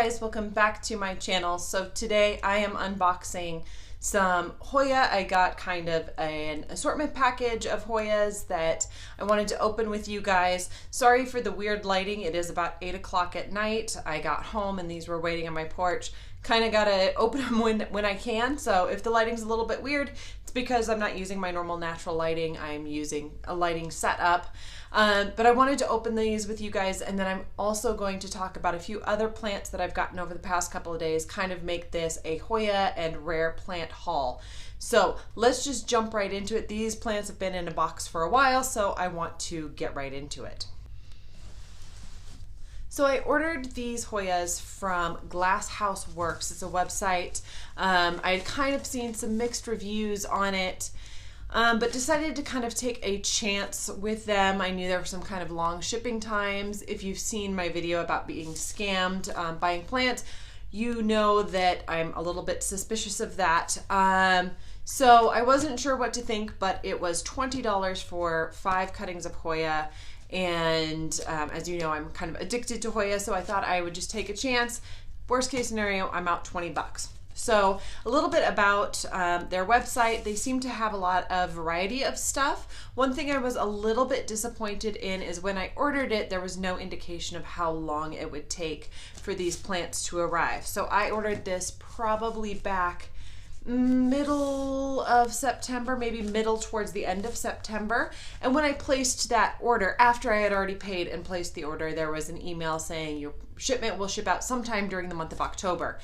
guys, welcome back to my channel. So today I am unboxing some Hoya. I got kind of an assortment package of Hoyas that I wanted to open with you guys. Sorry for the weird lighting. It is about 8 o'clock at night. I got home and these were waiting on my porch. Kind of gotta open them when I can. So if the lighting's a little bit weird, it's because I'm not using my normal natural lighting. I'm using a lighting setup. But I wanted to open these with you guys, and then I'm also going to talk about a few other plants that I've gotten over the past couple of days, kind of make this a Hoya and rare plant haul. So let's just jump right into it. These plants have been in a box for a while, so I want to get right into it. So I ordered these Hoyas from Glasshouse Works. It's a website. I had kind of seen some mixed reviews on it. But decided to kind of take a chance with them. I knew there were some kind of long shipping times. If you've seen my video about being scammed buying plants, you know that I'm a little bit suspicious of that. So I wasn't sure what to think, but it was $20 for 5 cuttings of Hoya. And as you know, I'm kind of addicted to Hoya, so I thought I would just take a chance. Worst case scenario, I'm out 20 bucks. So a little bit about their website. They seem to have a lot of variety of stuff. One thing I was a little bit disappointed in is when I ordered it, there was no indication of how long it would take for these plants to arrive. So I ordered this probably back middle of September, maybe middle towards the end of September. And when I placed that order, after I had already paid and placed the order, there was an email saying your shipment will ship out sometime during the month of October.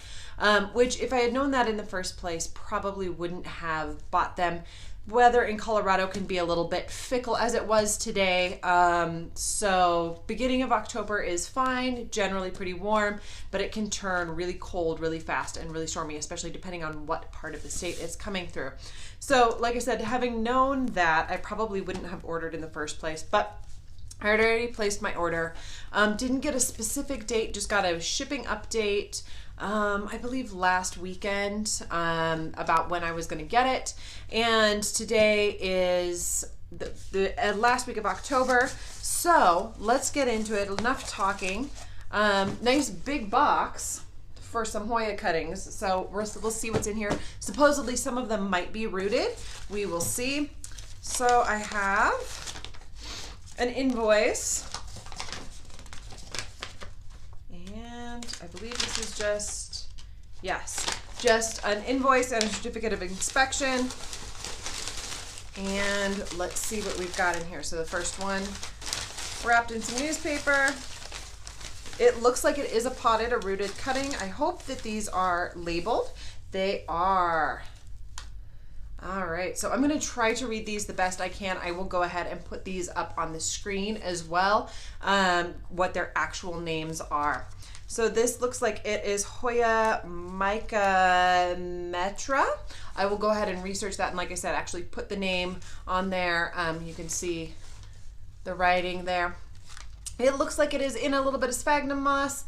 Which if I had known that in the first place, probably wouldn't have bought them. Weather in Colorado can be a little bit fickle as it was today. So beginning of October is fine, generally pretty warm, but it can turn really cold really fast and really stormy, especially depending on what part of the state it's coming through. So like I said, having known that, I probably wouldn't have ordered in the first place, but I had already placed my order. Didn't get a specific date, just got a shipping update. I believe last weekend about when I was going to get it, and today is the last week of October, so let's get into it. Enough talking. Nice big box for some Hoya cuttings, so we'll see what's in here. Supposedly some of them might be rooted. We will see. So I have an invoice, and I believe this is just an invoice and a certificate of inspection. And let's see what we've got in here. So the first one, wrapped in some newspaper. It looks like it is a potted, a rooted cutting. I hope that these are labeled. They are. All right, so I'm gonna try to read these the best I can. I will go ahead and put these up on the screen as well, what their actual names are. So this looks like it is Hoya Micrantha. I will go ahead and research that, and like I said, actually put the name on there. You can see the writing there. It looks like it is in a little bit of sphagnum moss.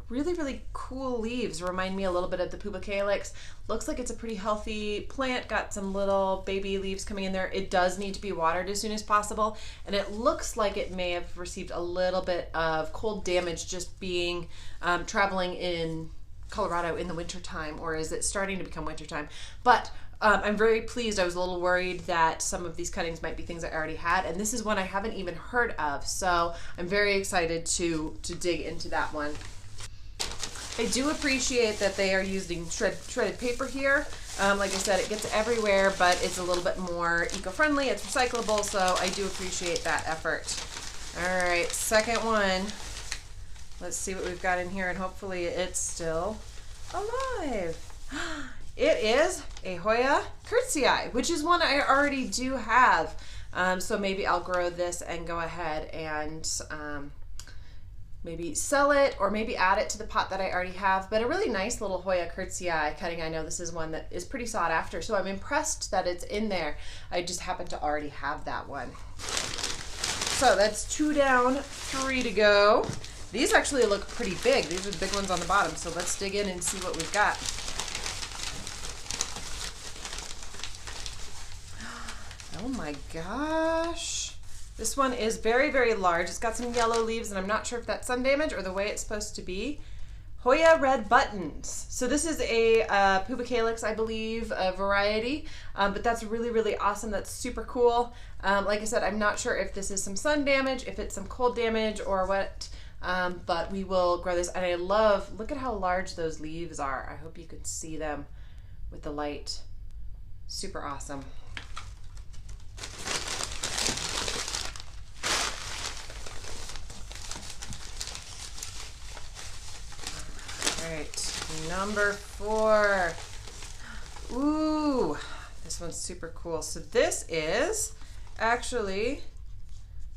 Really, really cool leaves. Remind me a little bit of the Pubicalyx. Looks like it's a pretty healthy plant. Got some little baby leaves coming in there. It does need to be watered as soon as possible. And it looks like it may have received a little bit of cold damage just being traveling in Colorado in the wintertime, or is it starting to become wintertime? But I'm very pleased. I was a little worried that some of these cuttings might be things I already had, and this is one I haven't even heard of. So I'm very excited to dig into that one. I do appreciate that they are using shredded paper here. Like I said, it gets everywhere, but it's a little bit more eco-friendly. It's recyclable, so I do appreciate that effort. All right, second one. Let's see what we've got in here, and hopefully it's still alive. It is a Hoya Curtsii, which is one I already do have. So maybe I'll grow this and go ahead and maybe sell it, or maybe add it to the pot that I already have. But a really nice little Hoya Curtsii cutting. I know this is one that is pretty sought after, so I'm impressed that it's in there. I just happen to already have that one. So that's 2 down, 3 to go. These actually look pretty big. These are the big ones on the bottom, so let's dig in and see what we've got. Oh my gosh. This one is very, very large. It's got some yellow leaves, and I'm not sure if that's sun damage or the way it's supposed to be, Hoya red buttons. So this is a Pubicalyx, I believe, variety, but that's really, really awesome. That's super cool. Like I said, I'm not sure if this is some sun damage, if it's some cold damage or what, but we will grow this. And I love, look at how large those leaves are. I hope you can see them with the light. Super awesome. All right, number 4. Ooh, this one's super cool. So this is actually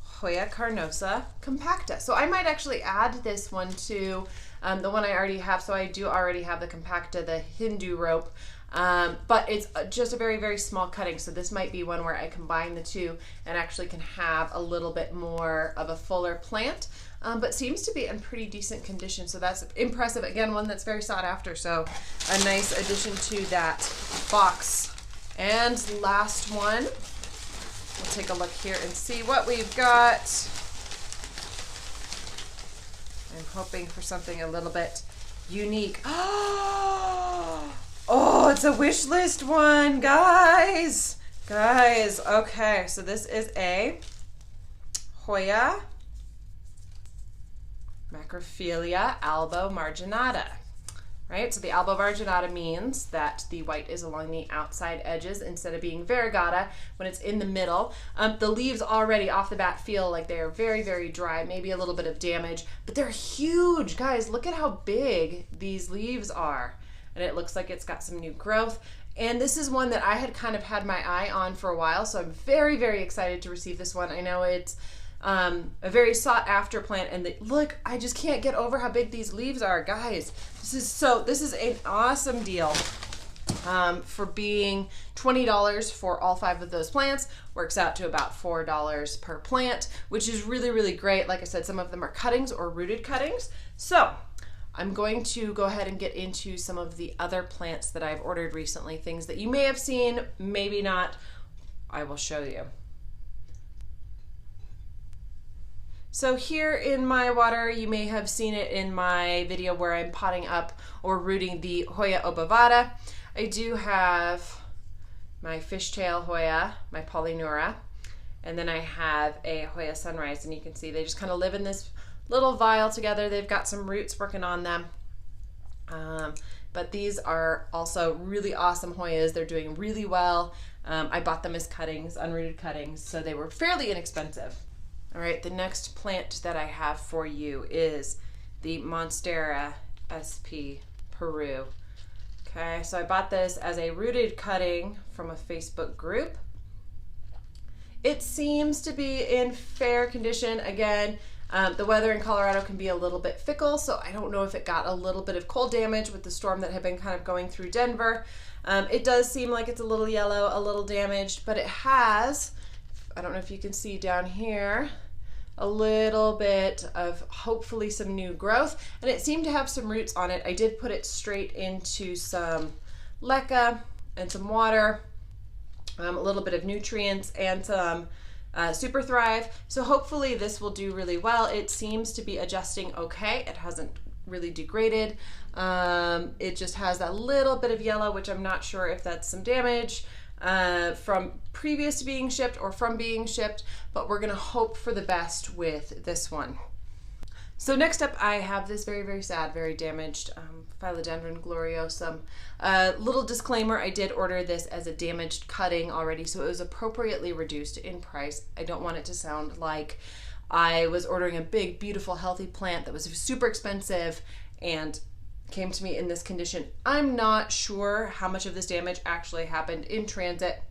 Hoya Carnosa Compacta. So I might actually add this one to the one I already have. So I do already have the Compacta, the Hindu rope, but it's just a very, very small cutting. So this might be one where I combine the two and actually can have a little bit more of a fuller plant, but seems to be in pretty decent condition. So that's impressive. Again, one that's very sought after. So a nice addition to that box. And last one, we'll take a look here and see what we've got. I'm hoping for something a little bit unique. Oh, it's a wish list one, guys. Okay, so this is a Hoya Macrophylla Albomarginata. Right, so the Albomarginata means that the white is along the outside edges instead of being variegata when it's in the middle. The leaves already off the bat feel like they are very, very dry, maybe a little bit of damage, but they're huge, guys. Look at how big these leaves are. And it looks like it's got some new growth. And this is one that I had kind of had my eye on for a while, so I'm very, very excited to receive this one. I know it's a very sought after plant, and look, I just can't get over how big these leaves are, guys. This is an awesome deal for being $20 for all 5 of those plants. Works out to about $4 per plant, which is really, really great. Like I said, some of them are cuttings or rooted cuttings. So I'm going to go ahead and get into some of the other plants that I've ordered recently, things that you may have seen, maybe not. I will show you. So here in my water, you may have seen it in my video where I'm potting up or rooting the Hoya obovata. I do have my fishtail Hoya, my Polyneura, and then I have a Hoya sunrise, and you can see they just kind of live in this little vial together. They've got some roots working on them. But these are also really awesome Hoyas. They're doing really well. I bought them as cuttings, unrooted cuttings, so they were fairly inexpensive. All right, the next plant that I have for you is the Monstera SP Peru. Okay, so I bought this as a rooted cutting from a Facebook group. It seems to be in fair condition. Again, the weather in Colorado can be a little bit fickle, so I don't know if it got a little bit of cold damage with the storm that had been kind of going through Denver. It does seem like it's a little yellow, a little damaged, but it has, I don't know if you can see down here, a little bit of hopefully some new growth, and it seemed to have some roots on it. I did put it straight into some leca and some water, a little bit of nutrients and some Super Thrive. So hopefully this will do really well. It seems to be adjusting okay. It hasn't really degraded. It just has that little bit of yellow, which I'm not sure if that's some damage from previous to being shipped or from being shipped, but we're gonna hope for the best with this one. So next up, I have this very, very sad, very damaged Philodendron Gloriosum. Little disclaimer, I did order this as a damaged cutting already, so it was appropriately reduced in price. I don't want it to sound like I was ordering a big, beautiful, healthy plant that was super expensive and came to me in this condition. I'm not sure how much of this damage actually happened in transit.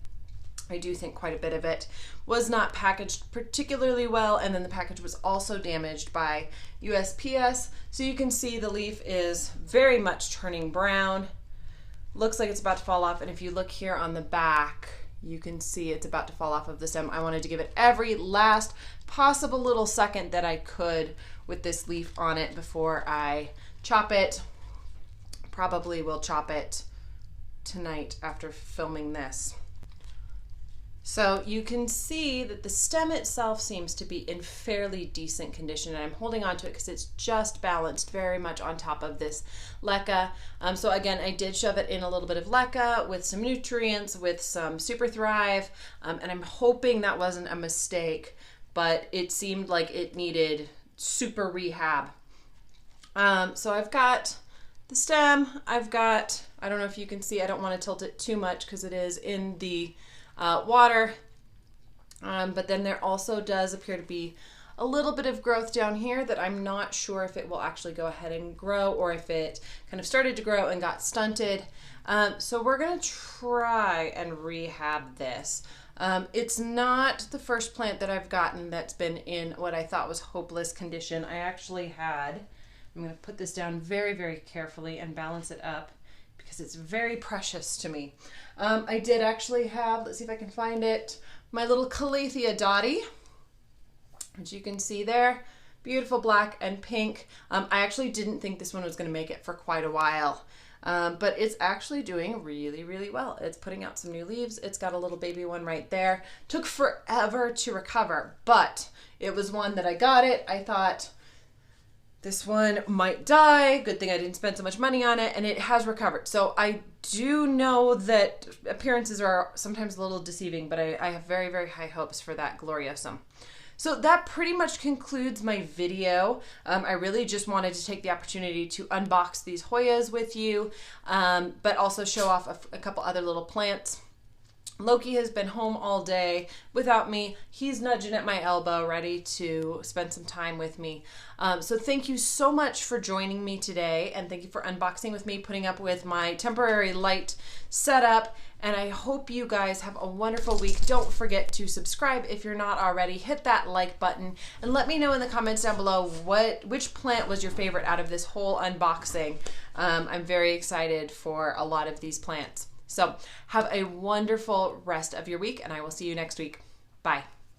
I do think quite a bit of it was not packaged particularly well, and then the package was also damaged by USPS. So you can see the leaf is very much turning brown. Looks like it's about to fall off, and if you look here on the back, you can see it's about to fall off of the stem. I wanted to give it every last possible little second that I could with this leaf on it before I chop it. Probably will chop it tonight after filming this. So you can see that the stem itself seems to be in fairly decent condition, and I'm holding on to it because it's just balanced very much on top of this leca. So again, I did shove it in a little bit of leca with some nutrients, with some Super Thrive, and I'm hoping that wasn't a mistake, but it seemed like it needed super rehab. So I've got the stem, I've got, I don't know if you can see, I don't want to tilt it too much because it is in the water, but then there also does appear to be a little bit of growth down here that I'm not sure if it will actually go ahead and grow or if it kind of started to grow and got stunted. So we're going to try and rehab this. It's not the first plant that I've gotten that's been in what I thought was hopeless condition. I actually had, I'm going to put this down very, very carefully and balance it up because it's very precious to me. I did actually have, let's see if I can find it, my little Calathea Dottie, which you can see there. Beautiful black and pink. I actually didn't think this one was going to make it for quite a while, but it's actually doing really, really well. It's putting out some new leaves. It's got a little baby one right there. Took forever to recover, but it was one that I got it. I thought, this one might die. Good thing I didn't spend so much money on it, and it has recovered. So I do know that appearances are sometimes a little deceiving, but I have very, very high hopes for that Gloriosum. So that pretty much concludes my video. I really just wanted to take the opportunity to unbox these Hoyas with you, but also show off a couple other little plants. Loki has been home all day without me. He's nudging at my elbow, ready to spend some time with me. So thank you so much for joining me today, and thank you for unboxing with me, putting up with my temporary light setup, and I hope you guys have a wonderful week. Don't forget to subscribe if you're not already. Hit that like button, and let me know in the comments down below which plant was your favorite out of this whole unboxing. I'm very excited for a lot of these plants. So have a wonderful rest of your week, and I will see you next week. Bye.